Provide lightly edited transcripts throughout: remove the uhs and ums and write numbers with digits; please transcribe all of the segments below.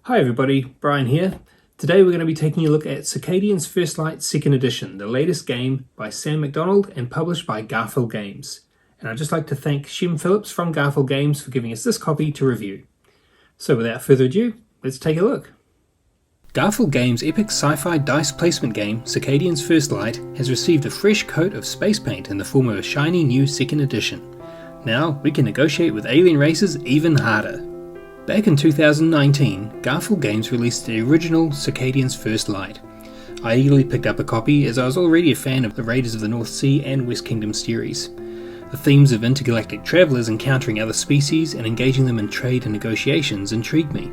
Hi everybody, Brian here. Today we're going to be taking a look at Circadians First Light 2nd Edition, the latest game by Sam McDonald and published by Garphill Games. And I'd just like to thank Shem Phillips from Garphill Games for giving us this copy to review. So without further ado, let's take a look. Garphill Games' epic sci-fi dice placement game, Circadians First Light, has received a fresh coat of space paint in the form of a shiny new 2nd edition. Now we can negotiate with alien races even harder. Back in 2019, Garphill Games released the original Circadians First Light. I eagerly picked up a copy as I was already a fan of the Raiders of the North Sea and West Kingdom series. The themes of intergalactic travellers encountering other species and engaging them in trade and negotiations intrigued me.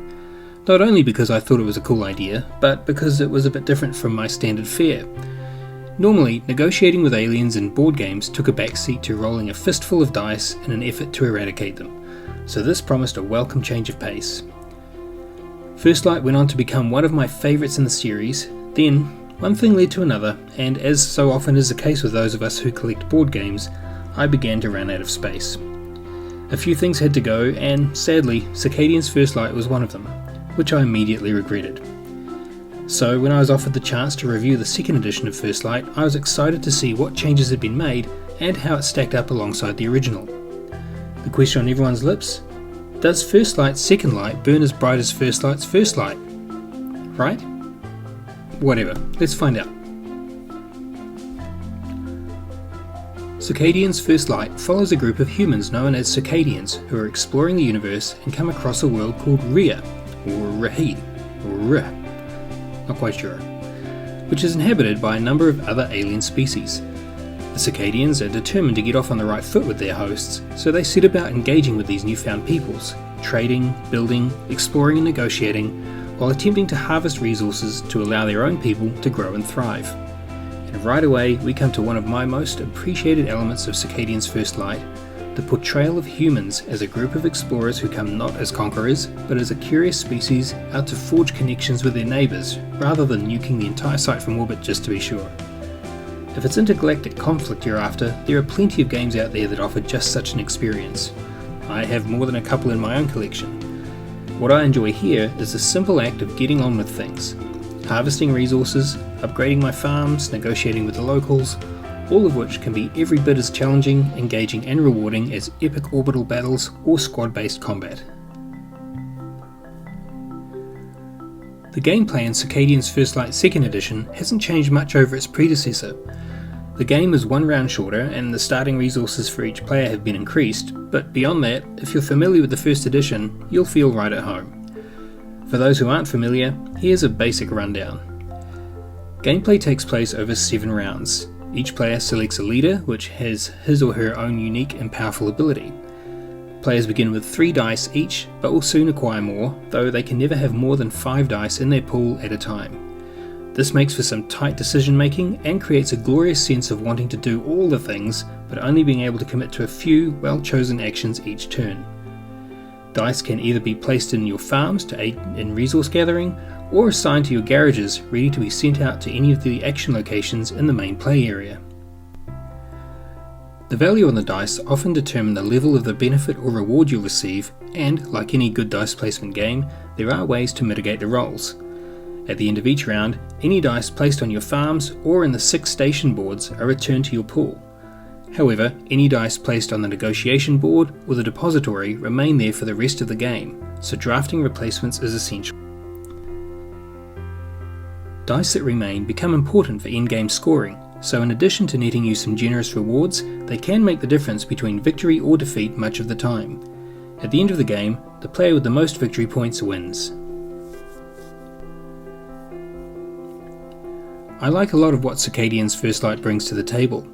Not only because I thought it was a cool idea, but because it was a bit different from my standard fare. Normally, negotiating with aliens in board games took a backseat to rolling a fistful of dice in an effort to eradicate them. So this promised a welcome change of pace. First Light went on to become one of my favourites in the series. Then, one thing led to another, and as so often is the case with those of us who collect board games, I began to run out of space. A few things had to go, and sadly, Circadians First Light was one of them, which I immediately regretted. So when I was offered the chance to review the 2nd edition of First Light, I was excited to see what changes had been made and how it stacked up alongside the original. The question on everyone's lips: does First Light's second light burn as bright as First Light's first light? Right? Whatever, let's find out. Circadians First Light follows a group of humans known as Circadians who are exploring the universe and come across a world called Rhea, or Rahi, or Rh, not quite sure, which is inhabited by a number of other alien species. The Circadians are determined to get off on the right foot with their hosts, so they set about engaging with these newfound peoples, trading, building, exploring and negotiating, while attempting to harvest resources to allow their own people to grow and thrive. And right away we come to one of my most appreciated elements of Circadians First Light, the portrayal of humans as a group of explorers who come not as conquerors, but as a curious species out to forge connections with their neighbours, rather than nuking the entire site from orbit just to be sure. If it's intergalactic conflict you're after, there are plenty of games out there that offer just such an experience. I have more than a couple in my own collection. What I enjoy here is the simple act of getting on with things. Harvesting resources, upgrading my farms, negotiating with the locals, all of which can be every bit as challenging, engaging and rewarding as epic orbital battles or squad-based combat. The gameplay in Circadians First Light 2nd Edition hasn't changed much over its predecessor. The game is one round shorter and the starting resources for each player have been increased, but beyond that, if you're familiar with the first edition, you'll feel right at home. For those who aren't familiar, here's a basic rundown. Gameplay takes place over 7 rounds. Each player selects a leader which has his or her own unique and powerful ability. Players begin with 3 dice each, but will soon acquire more, though they can never have more than 5 dice in their pool at a time. This makes for some tight decision making and creates a glorious sense of wanting to do all the things, but only being able to commit to a few well-chosen actions each turn. Dice can either be placed in your farms to aid in resource gathering, or assigned to your garages ready to be sent out to any of the action locations in the main play area. The value on the dice often determine the level of the benefit or reward you'll receive, and, like any good dice placement game, there are ways to mitigate the rolls. At the end of each round, any dice placed on your farms or in the 6 station boards are returned to your pool. However, any dice placed on the negotiation board or the depository remain there for the rest of the game, so drafting replacements is essential. Dice that remain become important for endgame scoring, so in addition to netting you some generous rewards, they can make the difference between victory or defeat much of the time. At the end of the game, the player with the most victory points wins. I like a lot of what Circadians First Light brings to the table.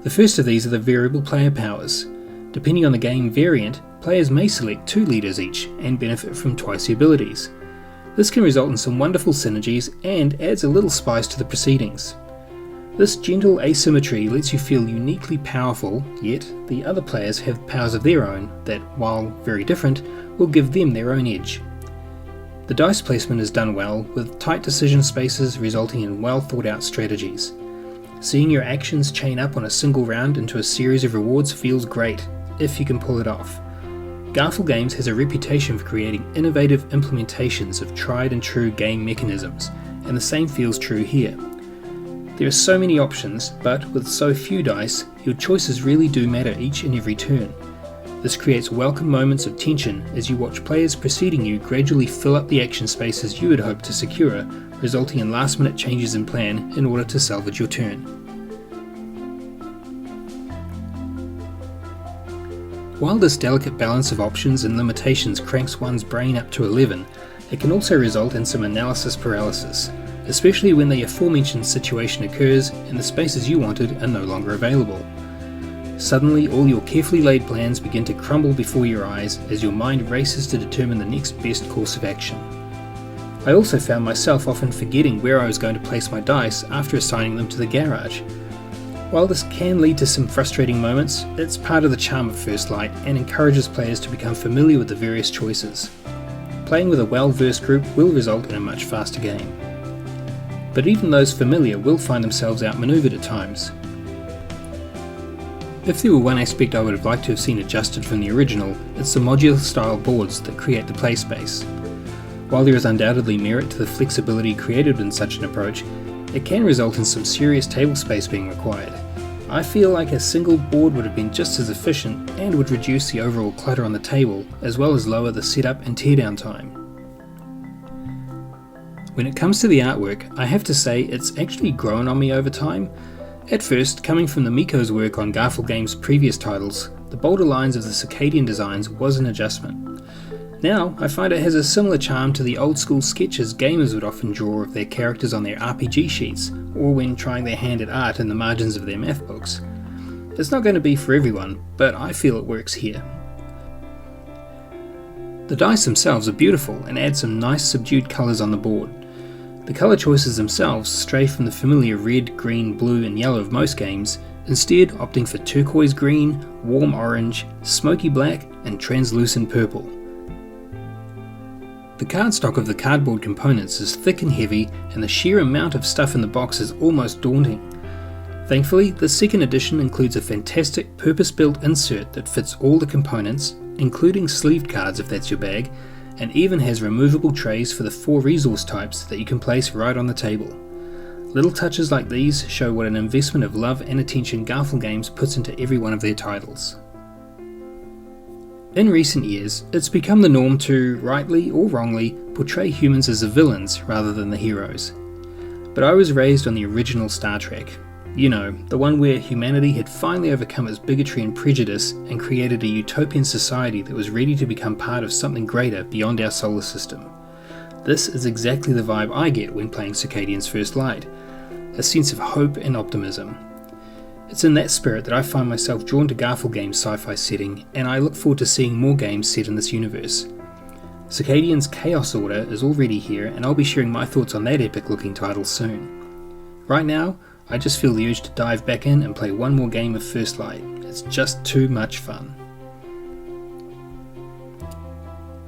The first of these are the variable player powers. Depending on the game variant, players may select 2 leaders each and benefit from twice the abilities. This can result in some wonderful synergies and adds a little spice to the proceedings. This gentle asymmetry lets you feel uniquely powerful, yet the other players have powers of their own that, while very different, will give them their own edge. The dice placement is done well, with tight decision spaces resulting in well thought out strategies. Seeing your actions chain up on a single round into a series of rewards feels great, if you can pull it off. Garphill Games has a reputation for creating innovative implementations of tried and true game mechanisms, and the same feels true here. There are so many options, but with so few dice, your choices really do matter each and every turn. This creates welcome moments of tension as you watch players preceding you gradually fill up the action spaces you had hoped to secure, resulting in last-minute changes in plan in order to salvage your turn. While this delicate balance of options and limitations cranks one's brain up to 11, it can also result in some analysis paralysis, especially when the aforementioned situation occurs and the spaces you wanted are no longer available. Suddenly, all your carefully laid plans begin to crumble before your eyes as your mind races to determine the next best course of action. I also found myself often forgetting where I was going to place my dice after assigning them to the garage. While this can lead to some frustrating moments, it's part of the charm of First Light and encourages players to become familiar with the various choices. Playing with a well-versed group will result in a much faster game. But even those familiar will find themselves outmaneuvered at times. If there were one aspect I would have liked to have seen adjusted from the original, it's the modular style boards that create the play space. While there is undoubtedly merit to the flexibility created in such an approach, it can result in some serious table space being required. I feel like a single board would have been just as efficient and would reduce the overall clutter on the table, as well as lower the setup and teardown time. When it comes to the artwork, I have to say it's actually grown on me over time. At first, coming from the Miko's work on Garphill Games' previous titles, the bolder lines of the Circadian designs was an adjustment. Now, I find it has a similar charm to the old school sketches gamers would often draw of their characters on their RPG sheets, or when trying their hand at art in the margins of their math books. It's not going to be for everyone, but I feel it works here. The dice themselves are beautiful and add some nice subdued colours on the board. The colour choices themselves stray from the familiar red, green, blue and yellow of most games, instead opting for turquoise green, warm orange, smoky black and translucent purple. The cardstock of the cardboard components is thick and heavy, and the sheer amount of stuff in the box is almost daunting. Thankfully, the second edition includes a fantastic purpose-built insert that fits all the components, including sleeved cards if that's your bag, and even has removable trays for the 4 resource types that you can place right on the table. Little touches like these show what an investment of love and attention Garphill Games puts into every one of their titles. In recent years, it's become the norm to, rightly or wrongly, portray humans as the villains rather than the heroes. But I was raised on the original Star Trek. You know, the one where humanity had finally overcome its bigotry and prejudice and created a utopian society that was ready to become part of something greater beyond our solar system. This is exactly the vibe I get when playing Circadians First Light, a sense of hope and optimism. It's in that spirit that I find myself drawn to Garphill Games' sci-fi setting, and I look forward to seeing more games set in this universe. Circadians' Chaos Order is already here, and I'll be sharing my thoughts on that epic-looking title soon. Right now, I just feel the urge to dive back in and play one more game of First Light. It's just too much fun.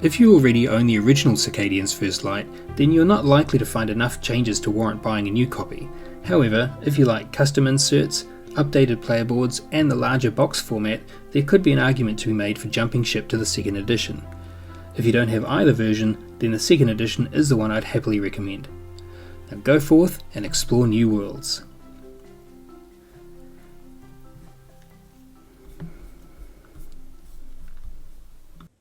If you already own the original Circadians First Light, then you're not likely to find enough changes to warrant buying a new copy. However, if you like custom inserts, updated player boards, and the larger box format, there could be an argument to be made for jumping ship to the second edition. If you don't have either version, then the second edition is the one I'd happily recommend. Now go forth and explore new worlds.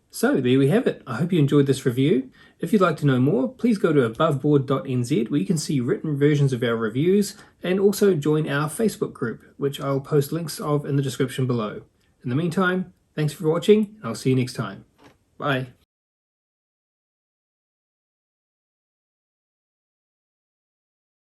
So there we have it. I hope you enjoyed this review. If you'd like to know more, please go to aboveboard.nz where you can see written versions of our reviews and also join our Facebook group, which I'll post links of in the description below. In the meantime, thanks for watching and I'll see you next time. Bye.